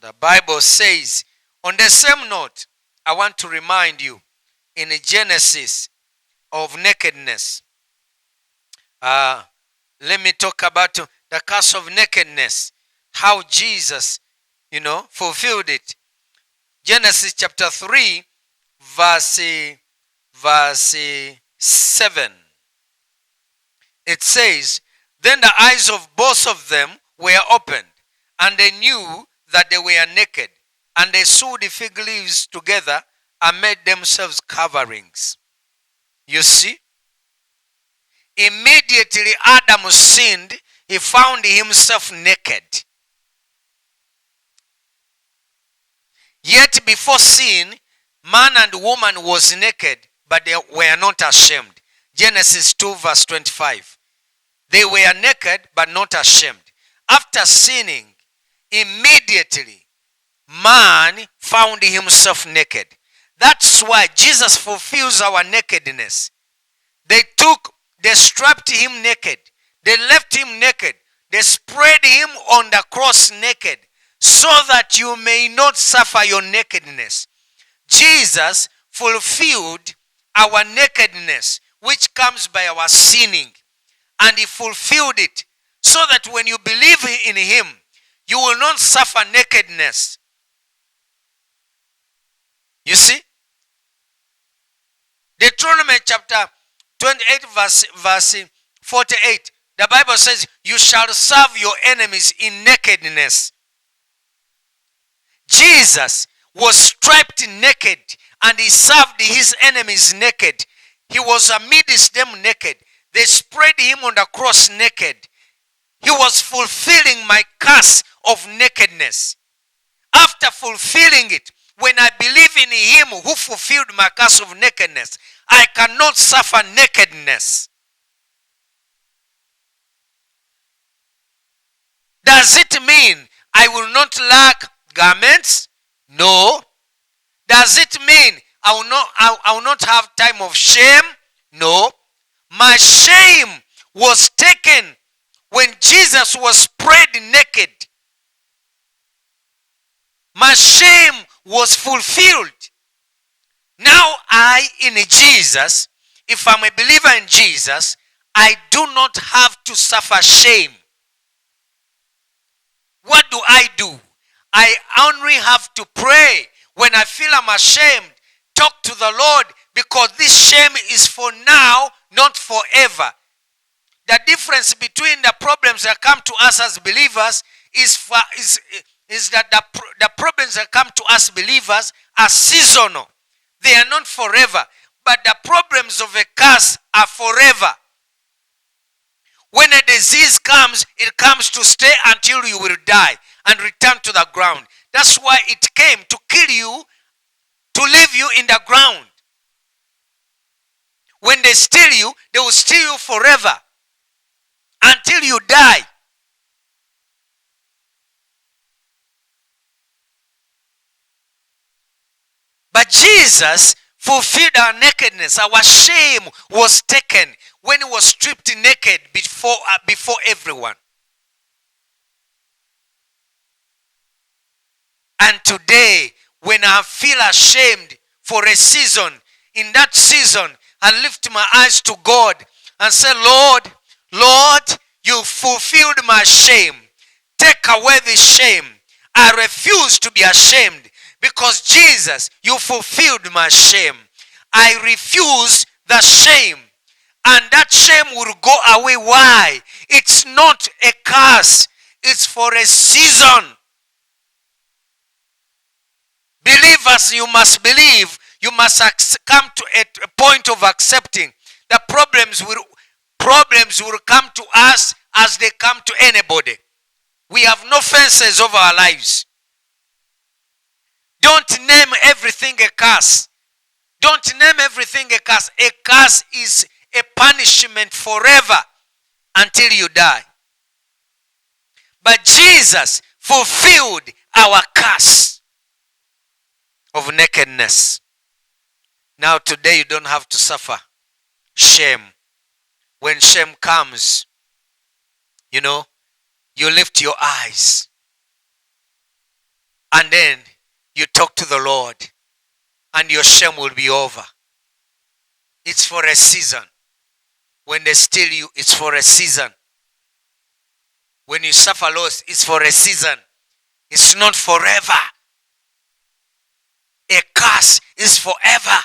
The Bible says, on the same note, I want to remind you in Genesis of nakedness. Let me talk about the curse of nakedness, how Jesus, fulfilled it. Genesis chapter 3, verse 7. It says, then the eyes of both of them were opened, and they knew that they were naked, and they sewed the fig leaves together and made themselves coverings. You see? Immediately Adam sinned, he found himself naked. Yet before sin, man and woman was naked, but they were not ashamed. Genesis 2 verse 25. They were naked, but not ashamed. After sinning, immediately man found himself naked. That's why Jesus fulfills our nakedness. They strapped him naked. They left him naked. They spread him on the cross naked, so that you may not suffer your nakedness. Jesus fulfilled our nakedness, which comes by our sinning. And he fulfilled it, so that when you believe in him, you will not suffer nakedness. You see? Deuteronomy chapter 28 verse 48. The Bible says, you shall serve your enemies in nakedness. Jesus was stripped naked, and he served his enemies naked. He was amidst them naked. They spread him on the cross naked. He was fulfilling my curse of nakedness. After fulfilling it, when I believe in him who fulfilled my curse of nakedness, I cannot suffer nakedness. Does it mean I will not lack garments? No. Does it mean I will not have time of shame? No. My shame was taken when Jesus was spread naked. My shame was fulfilled. Now in Jesus, if I'm a believer in Jesus, I do not have to suffer shame. What do? I only have to pray when I feel I'm ashamed. Talk to the Lord, because this shame is for now, not forever. The difference between the problems that come to us as believers is that the problems that come to us believers are seasonal. They are not forever. But the problems of a curse are forever. When a disease comes, it comes to stay until you will die and return to the ground. That's why it came to kill you, to leave you in the ground. When they steal you, they will steal you forever until you die. But Jesus fulfilled our nakedness. Our shame was taken when he was stripped naked before everyone. And today, when I feel ashamed for a season, in that season, I lift my eyes to God and say, Lord, you fulfilled my shame. Take away the shame. I refuse to be ashamed, because Jesus, you fulfilled my shame. I refuse the shame. And that shame will go away. Why? It's not a curse. It's for a season. Believers, you must believe. You must come to a point of accepting the problems will come to us as they come to anybody. We have no fences over our lives. Don't name everything a curse. Don't name everything a curse. A curse is a punishment forever until you die. But Jesus fulfilled our curse of nakedness. Now today you don't have to suffer shame. When shame comes, you lift your eyes and then you talk to the Lord, and your shame will be over. It's for a season. When they steal you, it's for a season. When you suffer loss, it's for a season. It's not forever. A curse is forever.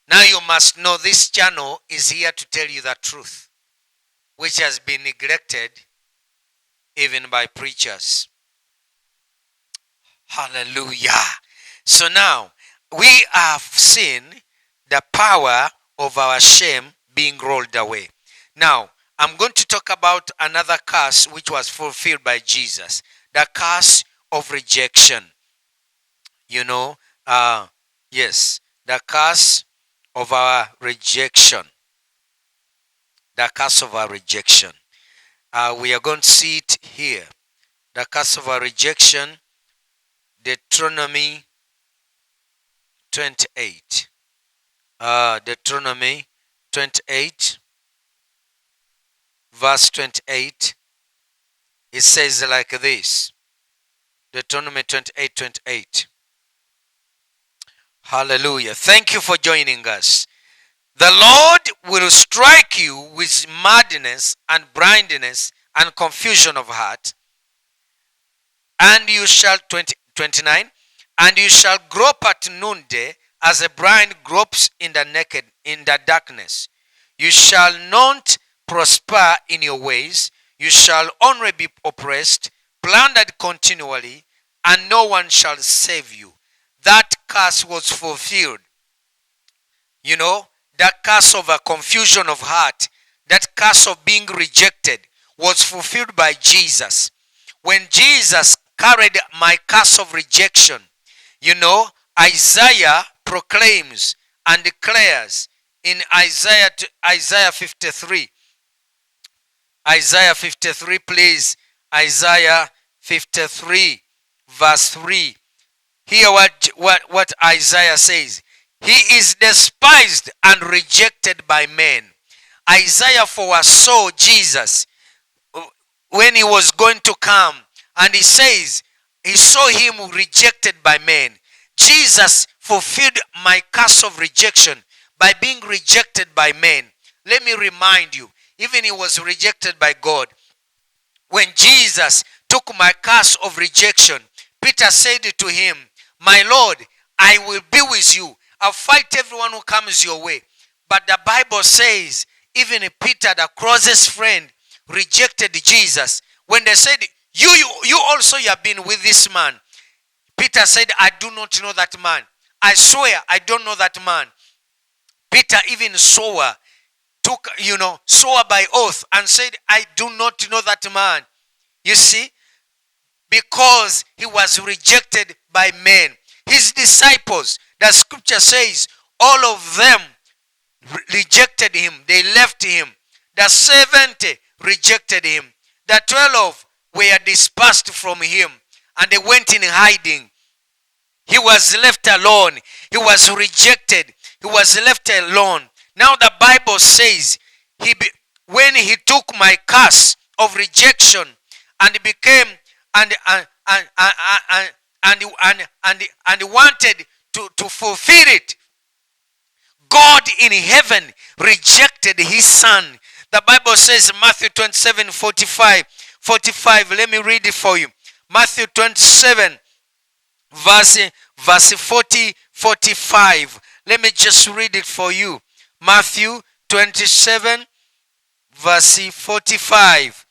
Now you must know this channel is here to tell you the truth, which has been neglected even by preachers. Hallelujah. So now we have seen the power of our shame being rolled away. Now I'm going to talk about another curse which was fulfilled by Jesus. The curse of rejection. Yes, the curse of our rejection. The curse of our rejection. We are going to see it here. The curse of our rejection, Deuteronomy 28. Deuteronomy 28, verse 28. It says like this. Deuteronomy 28:28. Hallelujah. Thank you for joining us. The Lord will strike you with madness and blindness and confusion of heart. And you shall, 29, and you shall grope at noonday as a blind gropes in the darkness. You shall not prosper in your ways. You shall only be oppressed, plundered continually, and no one shall save you. That curse was fulfilled. That curse of a confusion of heart, that curse of being rejected was fulfilled by Jesus. When Jesus carried my curse of rejection, Isaiah proclaims and declares in Isaiah 53. Isaiah 53, please. Isaiah 53, verse 3. Hear what Isaiah says. He is despised and rejected by men. Isaiah foresaw Jesus when he was going to come, and he says he saw him rejected by men. Jesus fulfilled my curse of rejection by being rejected by men. Let me remind you, even he was rejected by God. When Jesus took my curse of rejection, Peter said to him, "My Lord, I will be with you. I'll fight everyone who comes your way." But the Bible says, even Peter, the closest friend, rejected Jesus. When they said, you also have been with this man. Peter said, "I do not know that man. I swear I don't know that man." Peter even swore by oath and said, "I do not know that man." You see, because he was rejected by men. His disciples, the scripture says, all of them rejected him. They left him. The 70 rejected him. The 12 were dispersed from him, and they went in hiding. He was left alone. He was rejected. He was left alone. Now the Bible says, when he took my curse of rejection and became and wanted to fulfill it, God in heaven rejected his son. The Bible says, Matthew 27:45. Let me read it for you. Matthew 27 verse 45. Let me just read it for you. Matthew 27 verse 45.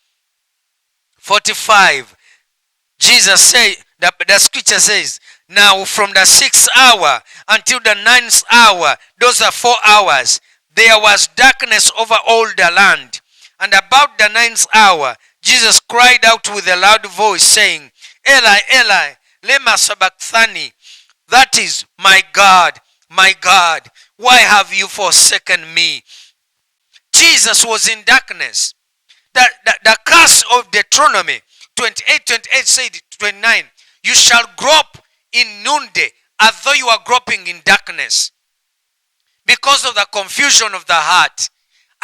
Jesus said, the scripture says, "Now from the 6th hour until the 9th hour," those are 4 hours, "there was darkness over all the land. And about the 9th hour, Jesus cried out with a loud voice, saying, Eli, Eli, lema sabachthani?" That is, my God, why have you forsaken me? Jesus was in darkness. The curse of Deuteronomy 28 said, 29, "You shall grope in noonday as though you are groping in darkness." Because of the confusion of the heart,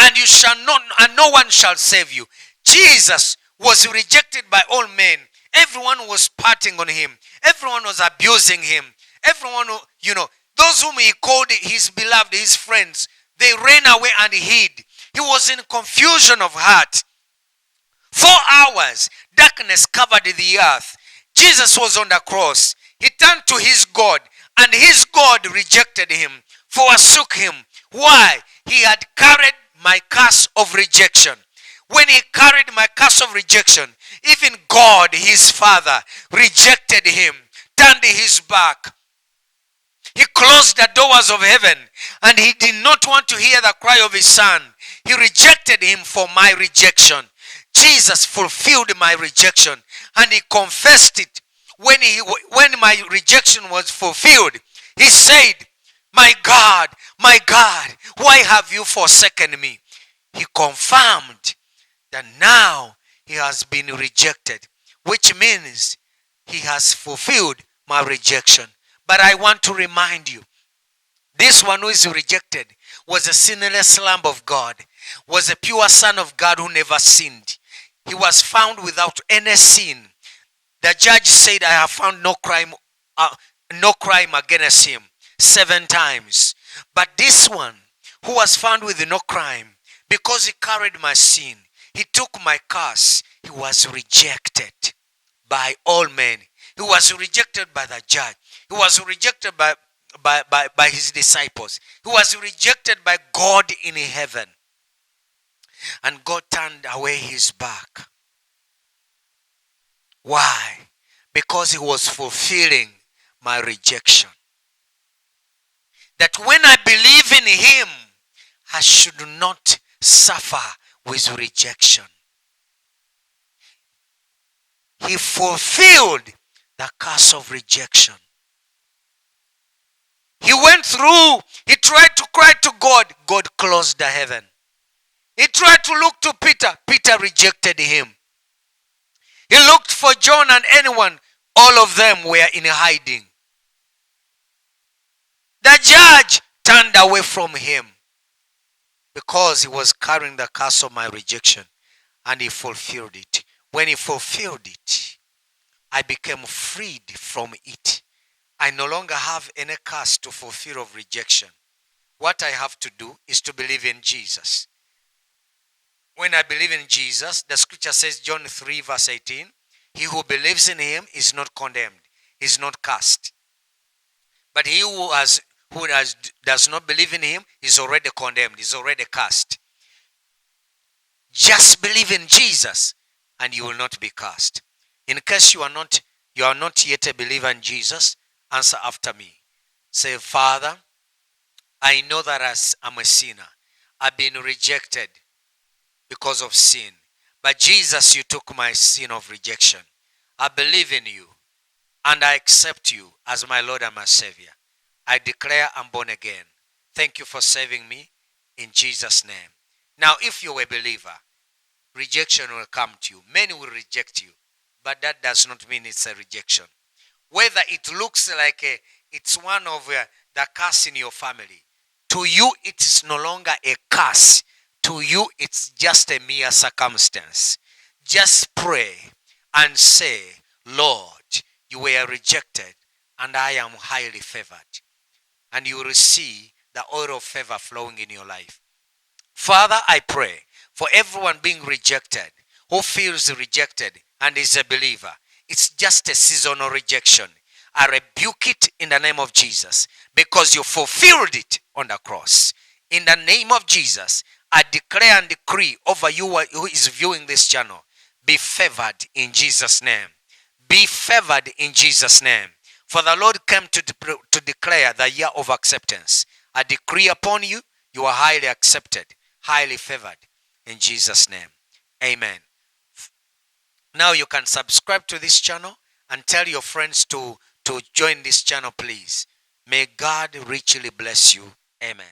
and you shall not, and no one shall save you. Jesus was rejected by all men. Everyone was parting on him. Everyone was abusing him. Everyone, those whom he called his beloved, his friends, they ran away and hid. He was in confusion of heart. 4 hours, darkness covered the earth. Jesus was on the cross. He turned to his God, and his God rejected him, forsook him. Why? He had carried my curse of rejection. When he carried my curse of rejection, even God, his Father, rejected him, turned his back. He closed the doors of heaven, and he did not want to hear the cry of his son. He rejected him for my rejection. Jesus fulfilled my rejection, and he confessed it. When my rejection was fulfilled, he said, my God, why have you forsaken me? He confirmed that now he has been rejected, which means he has fulfilled my rejection. But I want to remind you, this one who is rejected was a sinless Lamb of God, was a pure Son of God who never sinned. He was found without any sin. The judge said, I have found no crime against him 7 times. But this one who was found with no crime, because he carried my sin, he took my curse, he was rejected by all men. He was rejected by the judge. He was rejected by his disciples. He was rejected by God in heaven. And God turned away his back. Why? Because he was fulfilling my rejection. That when I believe in him, I should not suffer with rejection. He fulfilled the curse of rejection. He went through, he tried to cry to God. God closed the heaven. He tried to look to Peter. Peter rejected him. He looked for John and anyone. All of them were in hiding. The judge turned away from him because he was carrying the curse of my rejection, and he fulfilled it. When he fulfilled it, I became freed from it. I no longer have any curse to fulfill of rejection. What I have to do is to believe in Jesus. When I believe in Jesus, the scripture says, John 3 verse 18, he who believes in him is not condemned, is not cursed. But he who does not believe in him is already condemned, is already cursed. Just believe in Jesus and you will not be cursed. In case you are not yet a believer in Jesus, answer after me. Say, Father, I know that I'm a sinner. I've been rejected because of sin. But Jesus, you took my sin of rejection. I believe in you and I accept you as my Lord and my Savior. I declare I'm born again. Thank you for saving me in Jesus' name. Now, if you're a believer, rejection will come to you. Many will reject you, but that does not mean it's a rejection. Whether it looks like it's one of the curse in your family, to you it is no longer a curse. To you it's just a mere circumstance. Just pray and say, Lord, you were rejected and I am highly favored. And you will see the oil of favor flowing in your life. Father, I pray for everyone being rejected, who feels rejected and is a believer. It's just a seasonal rejection. I rebuke it in the name of Jesus because you fulfilled it on the cross. In the name of Jesus, I declare and decree over you who is viewing this channel, be favored in Jesus' name. Be favored in Jesus' name. For the Lord came to declare the year of acceptance. I decree upon you, you are highly accepted, highly favored in Jesus' name. Amen. Now you can subscribe to this channel and tell your friends to join this channel, please. May God richly bless you. Amen.